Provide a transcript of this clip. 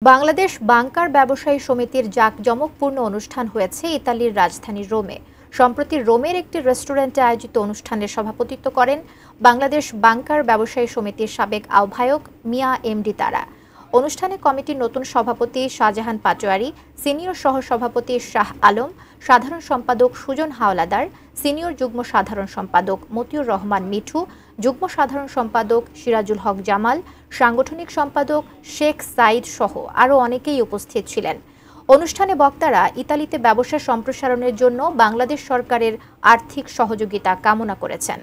Bangladesh bunker ব্যবসায়ী সমিতির জাঁকজমকপূর্ণ অনুষ্ঠান হয়েছে ইতালির রাজধানী রোমে। সম্প্রতি রোমের একটি রেস্টুরেন্টে আয়োজিত অনুষ্ঠানের সভাপতিত্ব করেন বাংলাদেশ বাংকার ব্যবসায়ী সমিতির সাবেক আহ্বায়ক মিয়া এমডি তারা। অনুষ্ঠানে কমিটির নতুন সভাপতি শাহজাহান পাটোয়ারি, সিনিয়র সহসভাপতি শাহ আলম, সাধারণ সম্পাদক সুজন হাওলাদার, সিনিয়র যুগ্ম সাধারণ সম্পাদক মতিউর রহমান মিঠু, যুগ্ম সাধারণ সম্পাদক সিরাজুল হক জামাল, সাংগঠনিক সম্পাদক শেখ সাইদ সহ আরও অনেকেই উপস্থিত ছিলেন। অনুষ্ঠানে বক্তারা ইতালিতে ব্যবসা সম্প্রসারণের জন্য বাংলাদেশ সরকারের আর্থিক সহযোগিতা কামনা করেছেন।